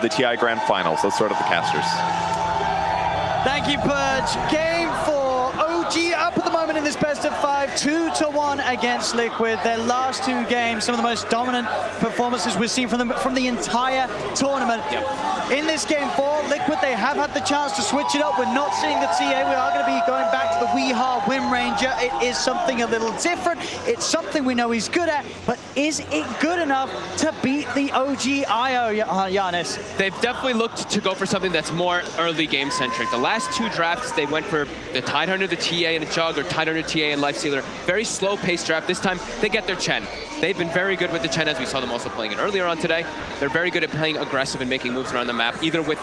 The TI Grand Finals. Let's start at the casters. Thank you, Purge. Game 4. OG up at the moment in this best of 5, 2-1 against Liquid. Their last two games, some of the most dominant performances we've seen from them from the entire tournament. Yep. In this game 4, Liquid, they have had the chance to switch it up. We're not seeing the TA. We are going to be going back to the Weehaw Wind Ranger. It is something a little different. It's something we know he's good at, but is it good enough to beat the OG IO, Giannis? They've definitely looked to go for something that's more early game centric. The last two drafts, they went for the TI9, the TA, and the Chug, or TI9, TA, and Lifestealer. Very slow paced draft. This time, they get their Chen. They've been very good with the Chen, as we saw them also playing it earlier on today. They're very good at playing aggressive and making moves around the map, either with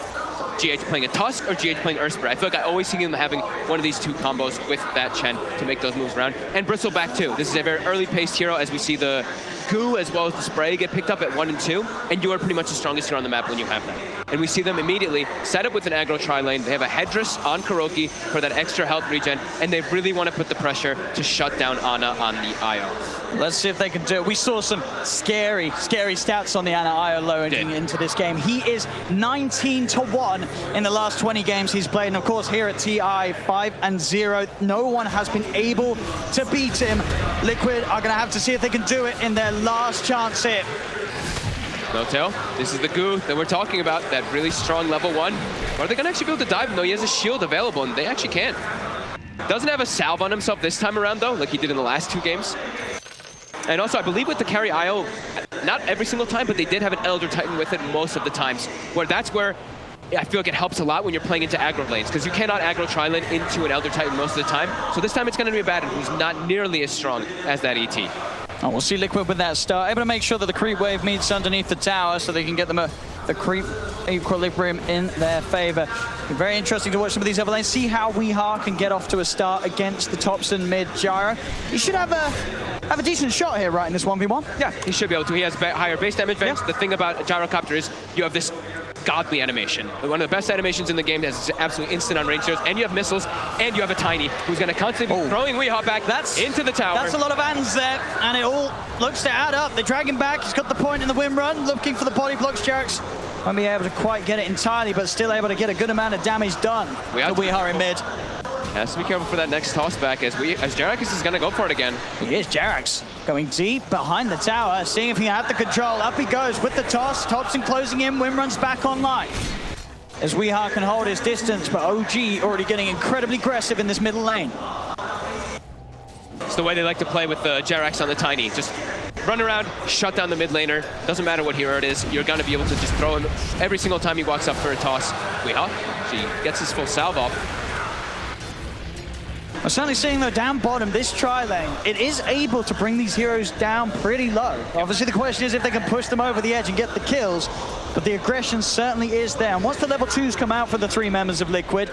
GH playing a Tusk or GH playing Ursper. I feel like I always see them having one of these two combos with that Chen to make those moves around. And Bristleback too. This is a very early paced hero, as we see the Goo as well as the Spray get picked up at 1 and 2, and you are pretty much the strongest hero on the map when you have that. And we see them immediately set up with an aggro tri-lane. They have a Headdress on Kuroki for that extra health regen, and they really want to put the pressure to shut down Ana on the IO. Let's see if they can do it. We saw some scary stats on the Ana IO loading into this game. He is 19-1 in the last 20 games he's played. And of course, here at TI, 5-0. No one has been able to beat him. Liquid are going to have to see if they can do it in their last chance here. Notail, this is the Goo that we're talking about, that really strong level 1. Or are they going to actually be able to dive him, though? He has a shield available, and they actually can't. Doesn't have a salve on himself this time around, though, like he did in the last 2 games. And also, I believe with the carry IO, not every single time, but they did have an Elder Titan with it most of the times, where that's where I feel like it helps a lot when you're playing into aggro lanes, because you cannot aggro tri-lane into an Elder Titan most of the time. So this time it's going to be a Batten who's not nearly as strong as that ET. Oh, we'll see Liquid with that start, able to make sure that the creep wave meets underneath the tower so they can get them the creep equilibrium in their favor. Very interesting to watch some of these other lanes, see how Weehaw can get off to a start against the Topson mid Gyro. He should have a decent shot here, right, in this 1v1? Yeah, he should be able to. He has higher base damage vents. The thing about a Gyrocopter is you have this godly animation. One of the best animations in the game that's absolutely instant on range heroes, and you have missiles, and you have a Tiny who's going to constantly be throwing Weehaw back into the tower. That's a lot of hands there, and it all looks to add up. They drag him back. He's got the point in the win run, looking for the body blocks. Jerax won't be able to quite get it entirely, but still able to get a good amount of damage done. Weehaw in mid. Has to be careful for that next toss back as Jerax is going to go for it again. He is. Jerax going deep behind the tower, seeing if he can have the control. Up he goes with the toss. Topson closing in. Win runs back online. As Weehaw can hold his distance, but OG already getting incredibly aggressive in this middle lane. It's the way they like to play with the Jerax on the Tiny. Just run around, shut down the mid laner. Doesn't matter what hero it is, you're going to be able to just throw him every single time he walks up for a toss. Weehaw, she gets his full salve off. We're certainly seeing, though, down bottom, this tri-lane, it is able to bring these heroes down pretty low. Obviously, the question is if they can push them over the edge and get the kills, but the aggression certainly is there. And once the level 2s come out for the 3 members of Liquid,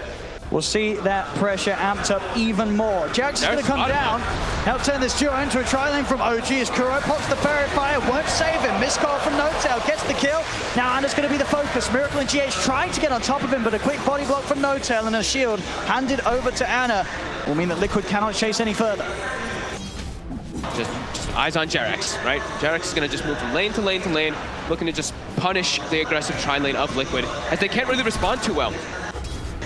we'll see that pressure amped up even more. Jax is going to come down, help turn this duo into a tri-lane from OG as Kuro pops the Fairy Fire, won't save him. Missed call from Notail, gets the kill. Now Ana's going to be the focus. Miracle and GH trying to get on top of him, but a quick body block from Notail and a shield handed over to Ana will mean that Liquid cannot chase any further. Just eyes on Jerax, right? Jerax is going to just move from lane to lane to lane, looking to just punish the aggressive tri-lane of Liquid, as they can't really respond too well.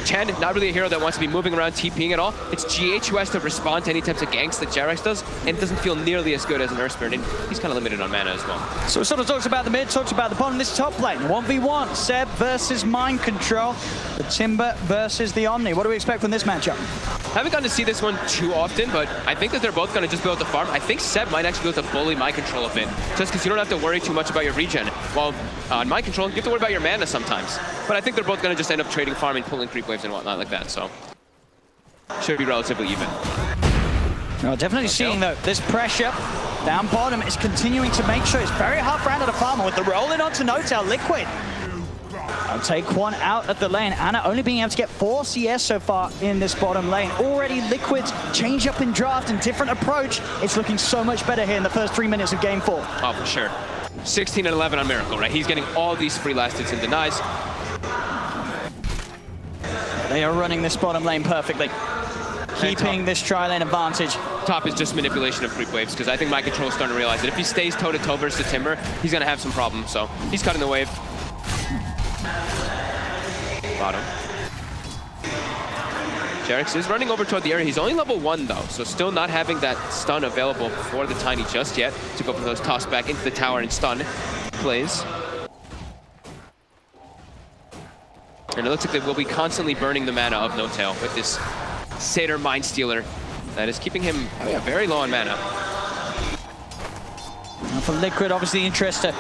Chen, not really a hero that wants to be moving around TPing at all. It's GH who has to respond to any types of ganks that Jerax does, and it doesn't feel nearly as good as an Ursper, and he's kind of limited on mana as well. So we sort of talked about the mid, talked about the bottom. This top lane, 1v1, Seb versus Mind Control, the Timber versus the Omni. What do we expect from this matchup? Haven't gotten to see this one too often, but I think that they're both going to just be able to farm. I think Seb might actually be able to bully Mind Control a bit, just because you don't have to worry too much about your regen. While on Mind Control, you have to worry about your mana sometimes. But I think they're both going to just end up trading farming, pulling creep waves and whatnot like that, so should be relatively even. Well, definitely seeing, though, this pressure down bottom is continuing to make sure it's very hard for Ana to farm with the rolling onto Notail. Liquid I'll take one out of the lane. Ana only being able to get 4 CS so far in this bottom lane. Already Liquid's change up in draft and different approach. It's looking so much better here in the first 3 minutes of game 4. Oh, for sure. 16 and 11 on Miracle, right? He's getting all these free last hits and denies. They are running this bottom lane perfectly, keeping this tri-lane advantage. Top is just manipulation of creep waves, because I think my control is starting to realize that if he stays toe-to-toe versus the Timber, he's going to have some problems, so he's cutting the wave. bottom. Jarex is running over toward the area. He's only level 1 though, so still not having that stun available for the Tiny just yet to go for those toss back into the tower and stun plays. And it looks like they will be constantly burning the mana of No-Tail with this Satyr Mind Stealer that is keeping him very low on mana. And for Liquid, obviously interest to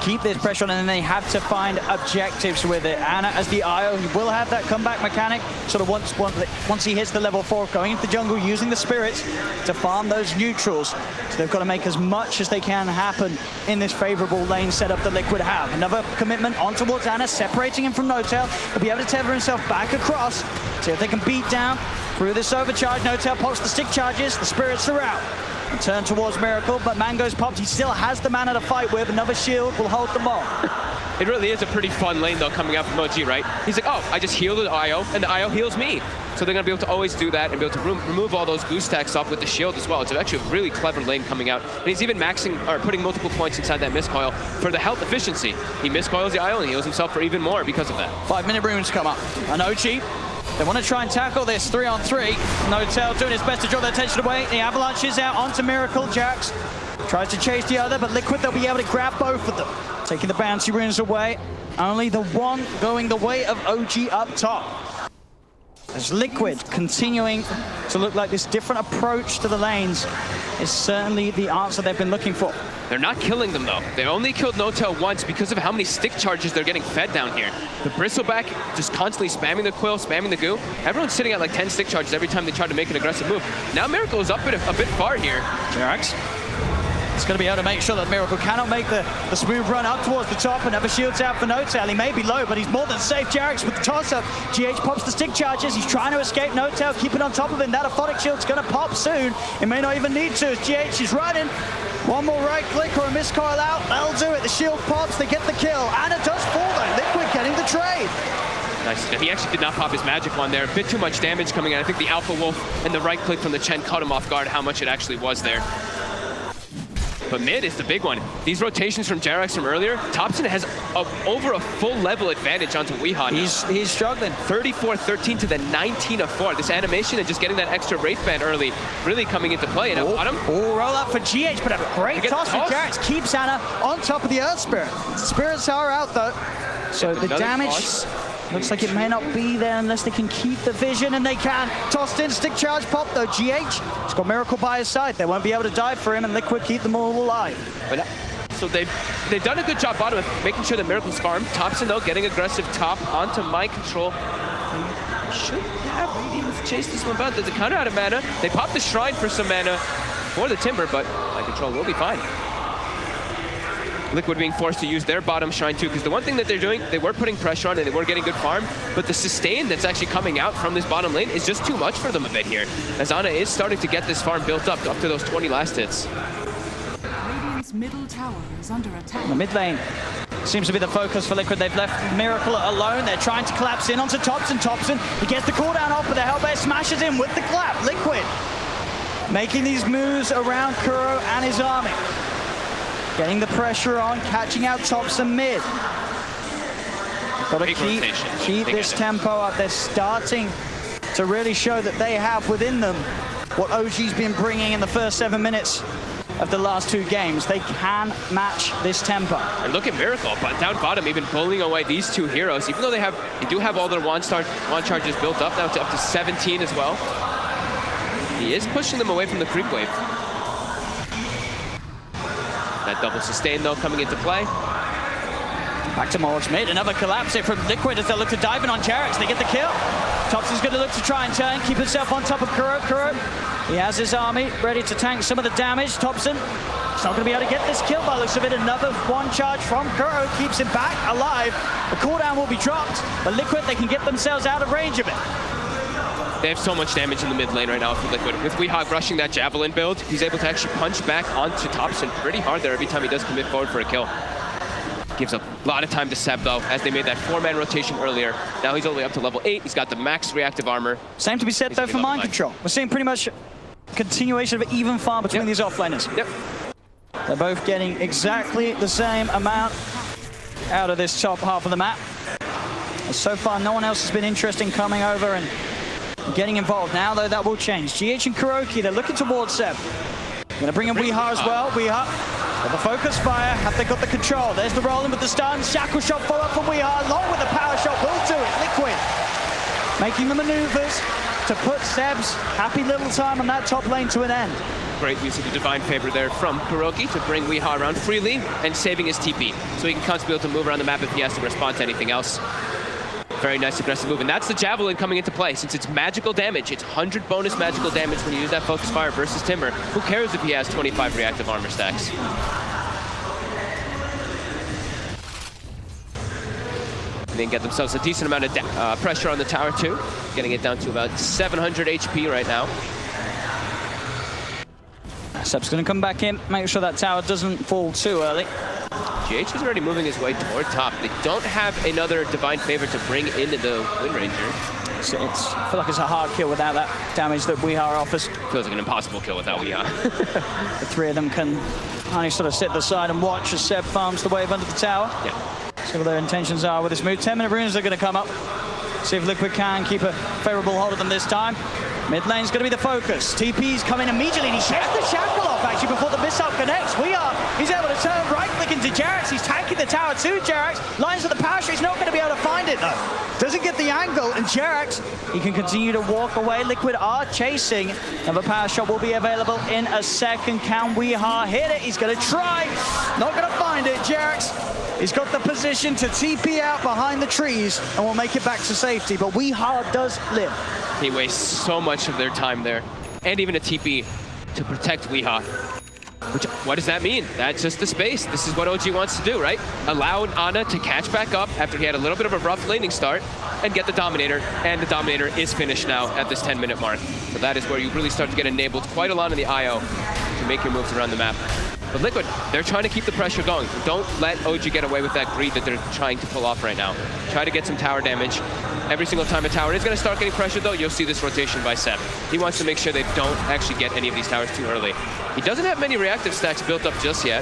keep this pressure on, and then they have to find objectives with it. Ana as the IO, he will have that comeback mechanic, sort of once he hits the level 4, going into the jungle, using the spirits to farm those neutrals. So they've got to make as much as they can happen in this favorable lane setup that Liquid have. Another commitment on towards Ana, separating him from No-Tail. He'll be able to tether himself back across, see if they can beat down through this overcharge. No-Tail pops the stick charges, the spirits are out. Turn towards Miracle, but Mango's popped. He still has the mana to fight with. Another shield will hold them off. It really is a pretty fun lane, though, coming out from OG, right? He's like, oh, I just healed the IO, and the IO heals me. So they're going to be able to always do that and be able to remove all those boost stacks up with the shield as well. It's actually a really clever lane coming out. And he's even maxing, or putting multiple points inside that miscoil for the health efficiency. He miscoils the IO and he heals himself for even more because of that. 5-minute runes come up. And OG, they want to try and tackle this 3-on-3. No-Tail doing his best to draw their attention away. The avalanche is out onto Miracle. Jax tries to chase the other, but Liquid, they'll be able to grab both of them. Taking the bouncy runes away. Only the one going the way of OG up top. As Liquid continuing to look like this different approach to the lanes is certainly the answer they've been looking for. They're not killing them, though. They only killed No-Tail once because of how many stick charges they're getting fed down here. The Bristleback just constantly spamming the Quill, spamming the Goo. Everyone's sitting at like 10 stick charges every time they try to make an aggressive move. Now Miracle is up a bit far here. Jarex is going to be able to make sure that Miracle cannot make the smooth run up towards the top. Another shield's out for No-Tail. He may be low, but he's more than safe. Jarex with the toss-up. GH pops the stick charges. He's trying to escape No-Tail, keeping on top of him. That Aphotic shield's going to pop soon. It may not even need to. GH is running. One more right click or a miscoil out. That'll do it. The shield pops. They get the kill. Ana does fall, though. Liquid getting the trade. Nice. He actually did not pop his magic one there. A bit too much damage coming in. I think the Alpha Wolf and the right click from the Chen caught him off guard how much it actually was there. But mid is the big one. These rotations from Jarex from earlier, Thompson has over a full level advantage onto Weehaw. He's struggling. 34-13 to the 19-4. This animation and just getting that extra Wraith Band early really coming into play. And bottom. Oh, roll up for GH, but a great toss from Jarex. Keeps Ana on top of the Earth Spirit. Spirits are out, though. So the damage looks like it may not be there unless they can keep the vision, and they can. Tossed in, stick charge pop, though. GH has got Miracle by his side. They won't be able to dive for him, and Liquid keep them all alive. But, so they've done a good job bottom of making sure that Miracle's farmed. Thompson, though, getting aggressive top onto Mind Control. They should have been able to chase this one, but there's a counter out of mana. They popped the Shrine for some mana for the Timber, but Mind Control will be fine. Liquid being forced to use their bottom shrine too, because the one thing that they're doing, they were putting pressure on and they were getting good farm, but the sustain that's actually coming out from this bottom lane is just too much for them a bit here, as Ana is starting to get this farm built up to those 20 last hits. Radiant's middle tower is under attack. The mid lane seems to be the focus for Liquid. They've left Miracle alone. They're trying to collapse in onto Thompson. He gets the cooldown off, but the Hellbear smashes in with the clap. Liquid making these moves around Kuro and his army. Getting the pressure on, catching out Thompson mid. Got to keep this tempo up. They're starting to really show that they have within them what OG's been bringing in the first 7 minutes of the last 2 games. They can match this tempo. And look at Miracle, but down bottom, even pulling away these 2 heroes, even though they do have all their wand charges built up, now it's up to 17 as well. He is pushing them away from the creep wave. That double sustain, though, coming into play. Back to Morris mid. Another collapse here from Liquid as they look to dive in on Jarex. They get the kill. Thompson's going to look to try and turn, keep himself on top of Kuro. He has his army ready to tank some of the damage. Thompson is not going to be able to get this kill by the looks of it. Another one charge from Kuro keeps him back alive. The cooldown will be dropped, but Liquid, they can get themselves out of range of it. They have so much damage in the mid lane right now for Liquid. With Weehaw rushing that Javelin build, he's able to actually punch back onto Thompson pretty hard there every time he does commit forward for a kill. Gives a lot of time to Seb, though, as they made that 4-man rotation earlier. Now he's all the way up to level 8. He's got the max reactive armor. Same to be said, though, for Mind Control. We're seeing pretty much a continuation of an even farm between these offlaners. Yep. They're both getting exactly the same amount out of this top half of the map. So far, no one else has been interested in coming over and getting involved. Now, though, that will change. GH and Kuroki, they're looking towards Seb. Gonna bring in Weeha as well. Weeha, with the focus fire, have they got the control? There's the rolling with the stun. Shackle shot follow up from Weeha, along with the power shot. Will do it. Liquid making the maneuvers to put Seb's happy little time on that top lane to an end. Great use of the Divine Favor there from Kuroki to bring Weeha around freely and saving his TP. So he can constantly be able to move around the map if he has to respond to anything else. Very nice aggressive move, and that's the Javelin coming into play. Since it's magical damage, it's 100 bonus magical damage when you use that Focus Fire versus Timber. Who cares if he has 25 reactive armor stacks? And then get themselves a decent amount of pressure on the tower too, getting it down to about 700 HP right now. Seb's gonna come back in, make sure that tower doesn't fall too early. GH is already moving his way toward top. They don't have another Divine Favor to bring into the Wind Ranger. So I feel like it's a hard kill without that damage that Weeha offers. Feels like an impossible kill without Weeha. The three of them can only sort of sit at the side and watch as Seb farms the wave under the tower. Yeah. See what their intentions are with this move. 10-minute runes are going to come up. See if Liquid can keep a favorable hold of them this time. Mid lane's going to be the focus. TP's coming immediately, and he sheds the shackle off actually before the missile connects. He's able to turn right click into Jerax. He's tanking the tower to Jerax. Lines with the power shot. He's not going to be able to find it though. Doesn't get the angle, and Jerax, he can continue to walk away. Liquid are chasing, and the power shot will be available in a second. Can Weeha hit it? He's going to try. Not going to find it. Jerax, he's got the position to TP out behind the trees and will make it back to safety, but Weeha does live. He wastes so much of their time there, and even a TP to protect Weeha. What does that mean? That's just the space. This is what OG wants to do, right? Allow Ana to catch back up after he had a little bit of a rough laning start and get the Dominator, and the Dominator is finished now at this 10-minute mark. So that is where you really start to get enabled quite a lot in the IO to make your moves around the map. But Liquid, they're trying to keep the pressure going. Don't let OG get away with that greed that they're trying to pull off right now. Try to get some tower damage. Every single time a tower is going to start getting pressure, though, you'll see this rotation by Seb. He wants to make sure they don't actually get any of these towers too early. He doesn't have many reactive stacks built up just yet,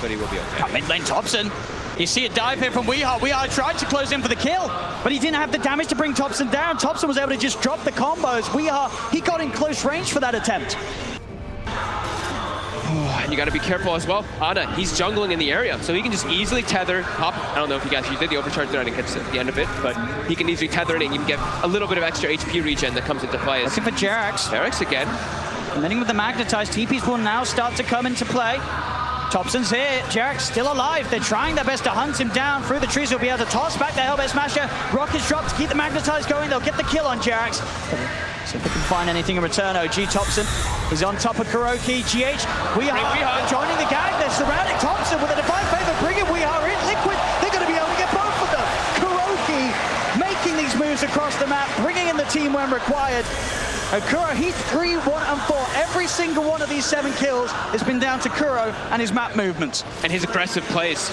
but he will be okay. Mid lane Thompson. You see a dive here from Weeha. Weeha tried to close in for the kill, but he didn't have the damage to bring Thompson down. Thompson was able to just drop the combos. Weeha, he got in close range for that attempt. You got to be careful as well. Ana, he's jungling in the area, so he can just easily tether, hop. I don't know if you guys did the overcharge there, I didn't catch at the end of it, but he can easily tether it and you can get a little bit of extra HP regen that comes into play. Looking for Jerax. Jerax again. And then with the magnetized, TPs will now start to come into play. Thompson's here, Jerax still alive. They're trying their best to hunt him down through the trees. He'll be able to toss back the Hellbait Smasher. Rockets dropped to keep the magnetized going. They'll get the kill on Jerax. See if they can find anything in return. OG Thompson is on top of Kuroki. GH, Weeha joining the gang. They're surrounding Thompson with a Divine Favor, bringing Weeha in. Liquid, they're going to be able to get both of them. Kuroki making these moves across the map, bringing in the team when required. Kuro, he's 3, 1, and 4. Every single one of these 7 kills has been down to Kuro and his map movements. And his aggressive plays.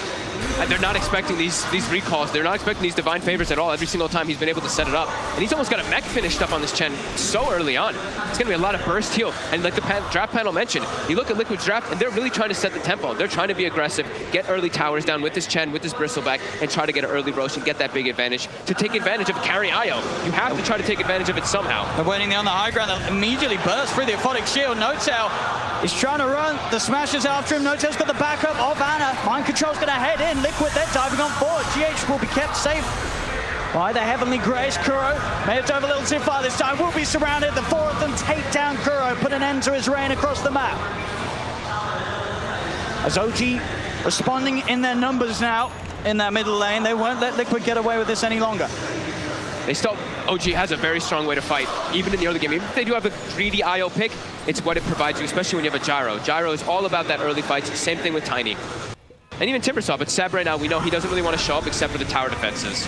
And they're not expecting these recalls. They're not expecting these Divine Favors at all every single time he's been able to set it up. And he's almost got a mech finished up on this Chen so early on. It's going to be a lot of burst heal. And like the draft panel mentioned, you look at Liquid's draft and they're really trying to set the tempo. They're trying to be aggressive, get early towers down with this Chen, with this Bristleback, and try to get an early roast and get that big advantage to take advantage of carry IO. You have to try to take advantage of it somehow. They're waiting there on the high ground. They'll immediately burst through the Aphotic Shield. No-Tail is trying to run. The Smasher's after him. No-Tail's got the backup of Ana. Mind Control's going to head in. Liquid, they're diving on forward. GH will be kept safe by the Heavenly Grace. Kuro may have dove a little too far this time. Will be surrounded. The 4 of them take down Kuro, put an end to his reign across the map. As OG responding in their numbers now in that middle lane, they won't let Liquid get away with this any longer. They still, OG has a very strong way to fight, even in the early game. Even if they do have a greedy IO pick, it's what it provides you, especially when you have a Gyro. Gyro is all about that early fights. Same thing with Tiny. And even Timbersaw, but Seb right now, we know he doesn't really want to show up except for the tower defenses.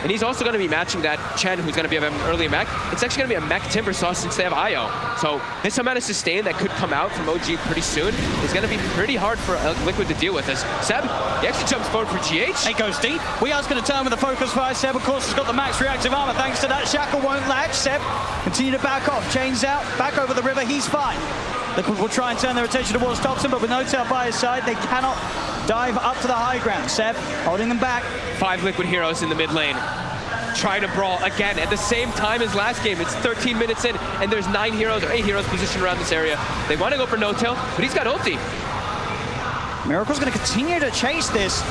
And he's also going to be matching that Chen, who's going to be an early mech. It's actually going to be a mech Timbersaw since they have IO. So this amount of sustain that could come out from OG pretty soon is going to be pretty hard for Liquid to deal with. As Seb, he actually jumps forward for GH. It goes deep. Weeha's going to turn with the focus fire. Seb, of course, has got the max reactive armor. Thanks to that, Shackle won't latch. Seb, continue to back off. Chains out, back over the river. He's fine. Liquid will try and turn their attention towards Thompson, but with No-Tail by his side, they cannot dive up to the high ground. Seb holding them back. 5 Liquid heroes in the mid lane. Trying to brawl again at the same time as last game. It's 13 minutes in, and there's 9 heroes or 8 heroes positioned around this area. They want to go for no-tail, but he's got ulti. Miracle's going to continue to chase this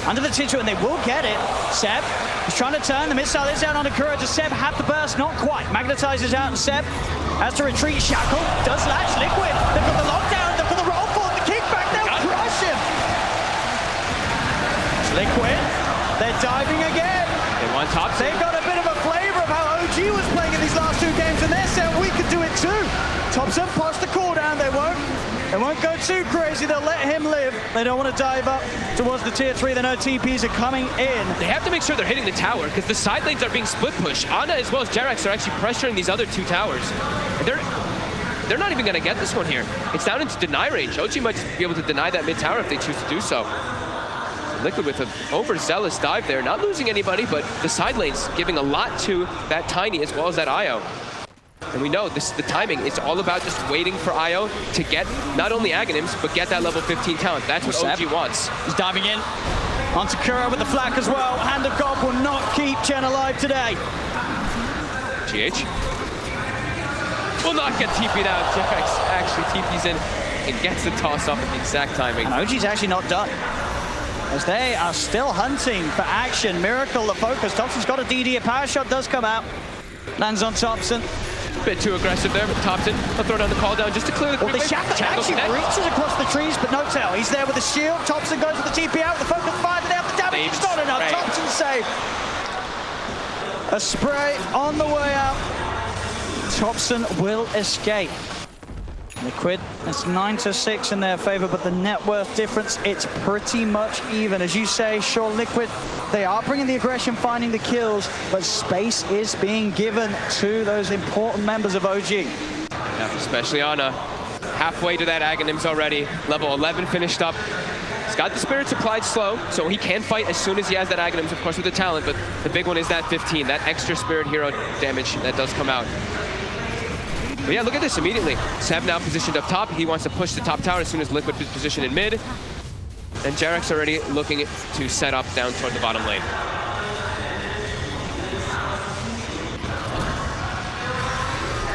under the Titu, and they will get it. Seb is trying to turn. The missile is out on Akura. Does Seb have the burst? Not quite. Magnetizes out, and Seb has to retreat. Shackle does latch Liquid. They've got the lockdown. They've got the roll for the kickback. They'll crush him. Liquid. They're diving again. They want top. They've got a bit of a flavor of how OG was playing in these last 2 games, and they're saying we could do it too. Thompson posts the cooldown. They won't go too crazy. They'll let him live. They don't want to dive up towards the tier 3. They know TPs are coming in. They have to make sure they're hitting the tower because the side lanes are being split push. Ana as well as Jerax are actually pressuring these other 2 towers. And they're not even going to get this one here. It's down into deny range. OG might just be able to deny that mid tower if they choose to do so. Liquid with an overzealous dive there, not losing anybody, but the side lanes giving a lot to that Tiny as well as that IO. And we know this the timing. It's all about just waiting for IO to get not only Aghanims, but get that level 15 talent. That's what OG wants. He's diving in. Onto Kuro with the flak as well. Hand of God will not keep Chen alive today. GH will not get TP'd out. Jerax actually TP's in and gets the toss off at the exact timing. And OG's actually not done, as they are still hunting for action. Miracle the focus. Thompson's got a DD. A power shot does come out. Lands on Thompson. Bit too aggressive there, but Thompson will throw down the call down just to clear the Well, the Shackle actually reaches across the trees, but no tail. He's there with the shield. Thompson goes with the TP out. The focus fire, but they have the damage. It's not enough. Thompson save. A spray on the way out. Thompson will escape. Liquid, it's 9-6 in their favor, but the net worth difference, it's pretty much even. As you say, sure, Liquid, they are bringing the aggression, finding the kills, but space is being given to those important members of OG. Yeah, especially Ana. Halfway to that Aghanims already. Level 11 finished up. He's got the Spirits applied slow, so he can fight as soon as he has that Aghanims, of course, with the talent, but the big one is that 15, that extra Spirit hero damage that does come out. But yeah, look at this immediately. Seb now positioned up top. He wants to push the top tower as soon as Liquid is positioned in mid. And Jerax already looking to set up down toward the bottom lane.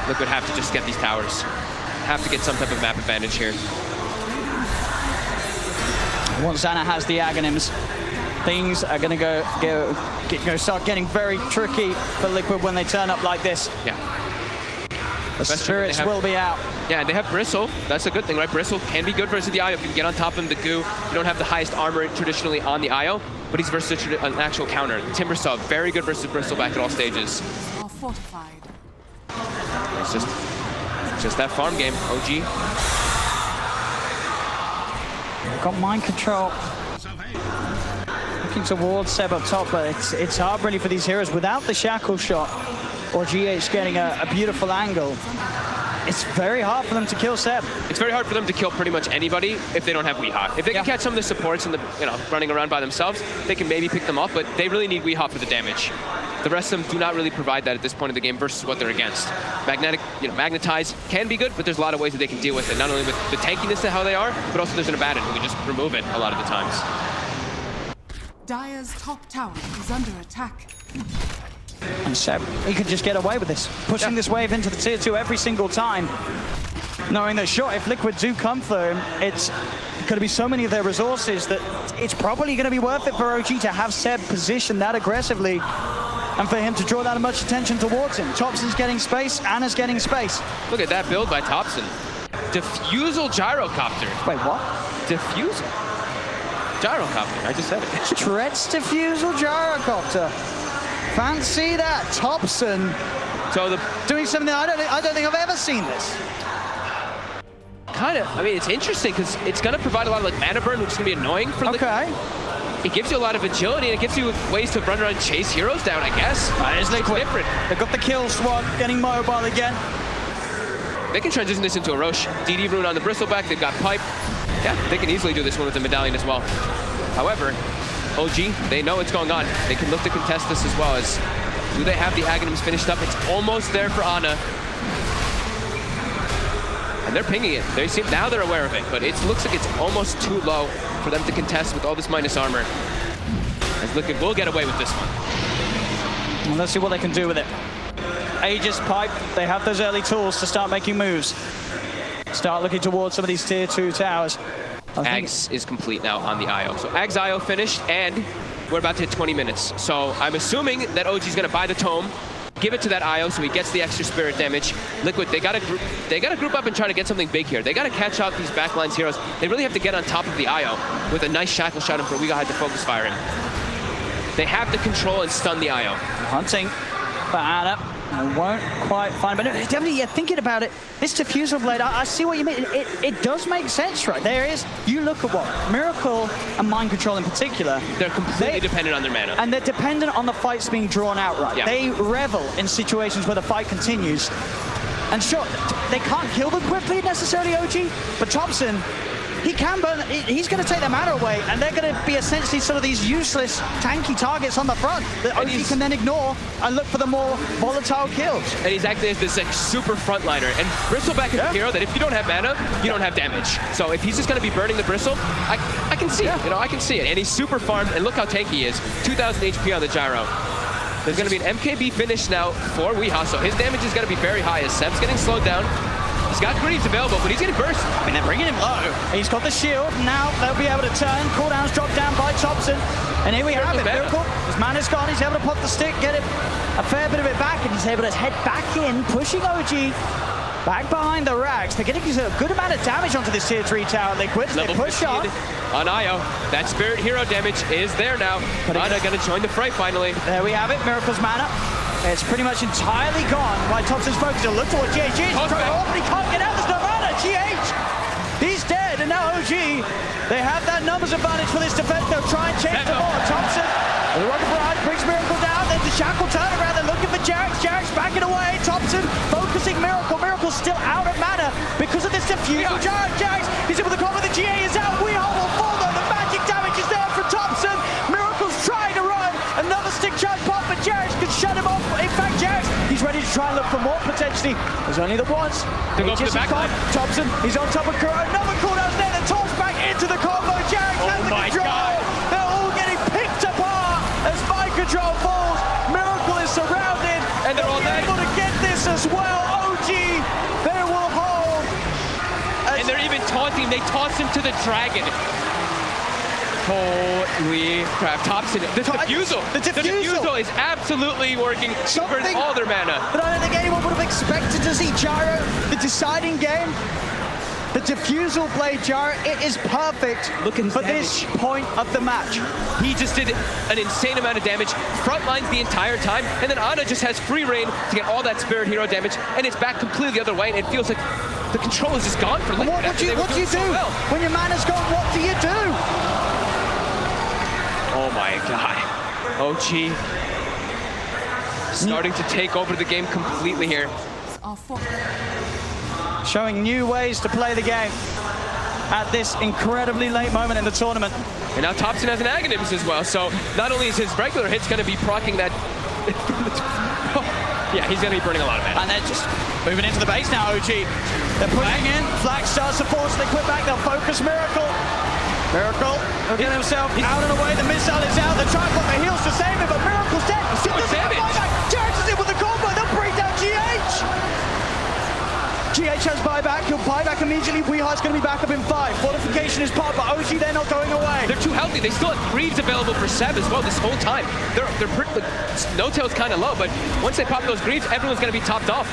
Liquid have to just get these towers. Have to get some type of map advantage here. Once Xana has the Aghanims, things are going to start getting very tricky for Liquid when they turn up like this. Yeah. The Spirits will be out. Yeah, and they have Bristle. That's a good thing, right? Bristle can be good versus the IO. If you can get on top of him, the goo. You don't have the highest armor traditionally on the IO, but he's versus an actual counter. Timbersaw, very good versus Bristleback at all stages. Are fortified. It's just that farm game, OG. They've got mind control. Looking towards Seb up top, but it's hard really for these heroes without the shackle shot. Or GH getting a beautiful angle. It's very hard for them to kill Seb. It's very hard for them to kill pretty much anybody if they don't have Weehaw. If they can catch some of the supports and running around by themselves, they can maybe pick them off, but they really need Weehaw for the damage. The rest of them do not really provide that at this point of the game versus what they're against. Magnetize can be good, but there's a lot of ways that they can deal with it. Not only with the tankiness of how they are, but also there's an Abaddon who can just remove it a lot of the times. Dire's top tower is under attack. And Seb, he could just get away with this. Pushing this wave into the tier 2 every single time. Knowing that, sure, if Liquid do come for him, it's going to be so many of their resources that it's probably going to be worth it for OG to have Seb positioned that aggressively and for him to draw that much attention towards him. Thompson's getting space, Anna's getting space. Look at that build by Thompson. Diffusal Gyrocopter. Wait, what? Diffusal? Gyrocopter, I just said it. Stretch Diffusal Gyrocopter. Fancy that, Thompson. So doing something that I don't think I've ever seen this. Kind of, I mean, it's interesting because it's going to provide a lot of mana burn, which is going to be annoying for Liquid. Okay. It gives you a lot of agility, and it gives you ways to run around and chase heroes down, I guess. It's Liquid. Different. They've got the kill swat, getting mobile again. They can transition this into a Roche. DD rune on the Bristleback, they've got Pipe. Yeah, they can easily do this one with the Medallion as well. However, OG, they know what's going on. They can look to contest this as well as, do they have the Aghanims finished up? It's almost there for Ana. And They're pinging it. They seem now they're aware of it, but it looks like it's almost too low for them to contest with all this minus armor. As Liquid will get away with this one. Well, let's see what they can do with it. Aegis pipe, they have those early tools to start making moves. Start looking towards some of these tier 2 towers. Ags is complete now on the IO. So Ags IO finished, and we're about to hit 20 minutes. So I'm assuming that OG's gonna buy the tome, give it to that IO so he gets the extra spirit damage. Liquid, they gotta group up and try to get something big here. They gotta catch out these backlines heroes. They really have to get on top of the IO with a nice shackle shot for We had to focus fire him. They have to control and stun the IO. Hunting for Ana. I won't quite find, but definitely, yeah, thinking about it, this diffusal blade, I see what you mean. It does make sense, right? There is, you look at what Miracle and Mind Control in particular. They're completely dependent on their mana. And they're dependent on the fights being drawn out, right? Yeah. They revel in situations where the fight continues. And sure, they can't kill them quickly necessarily, OG, but Thompson, he can burn, he's going to take their mana away, and they're going to be essentially sort of these useless, tanky targets on the front that OG can then ignore and look for the more volatile kills. And he's acting as this like super frontliner. And Bristleback is a hero that if you don't have mana, you don't have damage. So if he's just going to be burning the Bristle, I can see it. You know, I can see it. And he's super farmed, and look how tanky he is. 2,000 HP on the gyro. There's going to be an MKB finish now for Weehaw, so his damage is going to be very high as Seb's getting slowed down. He's got greaves available, but he's getting burst. I mean, they're bringing him low. He's got the shield. Now they'll be able to turn. Cooldowns drop down by Thompson. And here we have it. Miracle. His mana's gone. He's able to pop the stick, get it a fair bit of it back, and he's able to head back in, pushing OG back behind the racks. They're getting a good amount of damage onto this tier 3 tower. Liquid. They push on IO. That spirit hero damage is there now. Ana gonna join the fray finally. There we have it. Miracle's mana. It's pretty much entirely gone. Right, Thompson's focus to look toward GH. He can't get out. There's no mana. GH, he's dead. And now OG, they have that numbers advantage for this defense. They'll try and change the board. Thompson, the rocket barrage brings Miracle down. There's the shackle turnaround. They're looking for Jarek's. Jarek's backing away. Thompson focusing Miracle. Miracle's still out of mana because of this diffusion. Jarek's, he's able to cover. The GA is out. Weehaw will fall though. The magic damage is there for Thompson. Miracle's trying to run. Another stick charge pop, but Jarek's could shut him off. In fact, Jarek's, he's ready to try and look for more potentially. There's only the once. They go for the back line. Thompson, he's on top of Kuro. Another cooldown's there. The toss back into the combo. Jarek has the control. They're all getting picked apart as Mind Control falls. Miracle is surrounded. And they're all able to get this as well. OG, they will hold. And they're even taunting. They toss him to the dragon. Holy crap. Thompson, the diffusal is absolutely working for all their mana. But I don't think anyone would have expected to see Gyro, the deciding game. The diffusal blade Gyro, it is perfect for this point of the match. He just did an insane amount of damage, front lines the entire time, and then Ana just has free reign to get all that spirit hero damage, and it's back completely the other way, and it feels like the control is just gone for Liquid. What do you do? When your mana's gone, what do you do? Oh my god. OG starting to take over the game completely here. Showing new ways to play the game at this incredibly late moment in the tournament. And now Thompson has an Aghanims as well, so not only is his regular hits going to be proccing that... yeah, he's going to be burning a lot of mana. And they're just moving into the base now, OG. They're pushing in, Flag starts to force, they quit back, they'll focus Miracle. Miracle, he'll get himself out and away, the missile is out, they're trying to put the heals to save him, but Miracle's dead. So much damage. Jarek's is in with the combo, they'll bring down GH. GH has buyback, he'll buy back immediately. Weeha's going to be back up in 5. Fortification is popped, but OG, they're not going away. They're too healthy. They still have Greaves available for Seb as well this whole time. They're pretty, No-Tail's kind of low, but once they pop those Greaves, everyone's going to be topped off.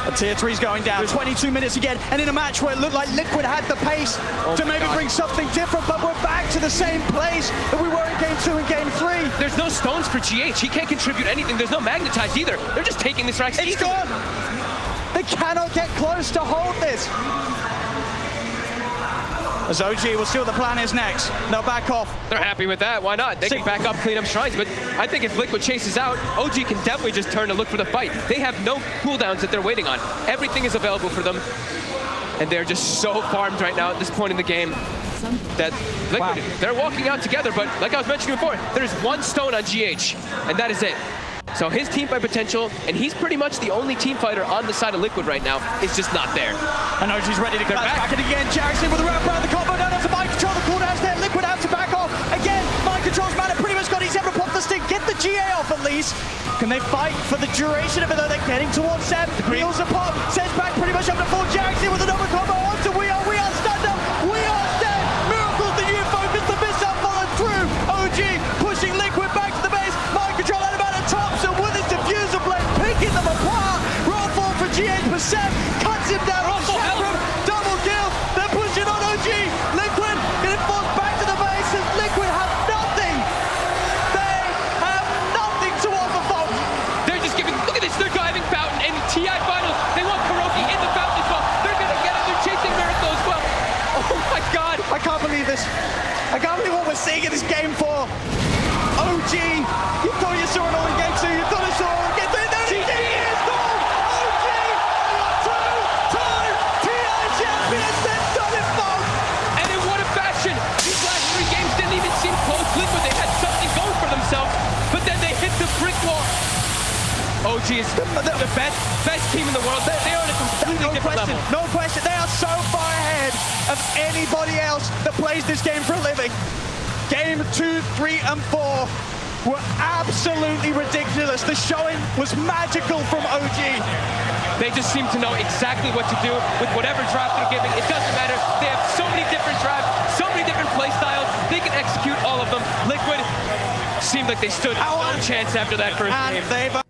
A tier 3's going down, 22 minutes again, and in a match where it looked like Liquid had the pace to maybe bring something different, but we're back to the same place that we were in Game 2 and Game 3. There's no stones for GH. He can't contribute anything. There's no magnetized either. They're just taking this rack. It's gone. They cannot get close to hold this. As OG, we'll see what the plan is next. They'll back off. They're happy with that. Why not? They can back up, clean up shrines. But I think if Liquid chases out, OG can definitely just turn to look for the fight. They have no cooldowns that they're waiting on. Everything is available for them. And they're just so farmed right now at this point in the game that Liquid, they're walking out together. But like I was mentioning before, there's one stone on GH, and that is it. So his team fight potential, and he's pretty much the only team fighter on the side of Liquid right now, is just not there. I know she's ready to come back. And again, Jackson with a wrap around the combo down onto mind control. The cooldown's there. Liquid out to back off. Again, mind control's mana pretty much got. He's able to pop the stick, get the GA off at least. Can they fight for the duration of it though? They're getting towards Seb. Heals a pop. Sends back pretty much up to full. Jackson with another combo onto We Are stand up. We Are dead. Miracles, the new focus, the missile followed through. OG pushing Liquid back to the base. Mind control out about the top. So with his diffuser blade picking them apart. Roll forward for G8%. Cuts him down. Double kill. They're pushing on OG. Liquid getting forced back to the base as Liquid have nothing. They have nothing to offer folks. They're just giving, look at this, they're driving Fountain in TI finals. They want Kuroki in the Fountain as well. They're gonna get it, they're chasing Miracle as well. Oh my God. I can't believe this. I can't believe what we're seeing in this game 4. OG, you thought you saw it all in game 2. You thought you saw it all in game 3. There it is. Goal. OG, two-time TI champions. They've done it, folks. And in what a fashion. These last 3 games didn't even seem close. Liquid, they had something going for themselves, but then they hit the brick wall. OG is the best team in the world. They are on a completely different level. No question. They are so far ahead of anybody else that plays this game for a living. Game 2, 3, and 4 were absolutely ridiculous. The showing was magical from OG. They just seem to know exactly what to do with whatever draft they're giving. It doesn't matter. They have so many different drafts, so many different play styles. They can execute all of them. Liquid seemed like they stood no chance after that first game.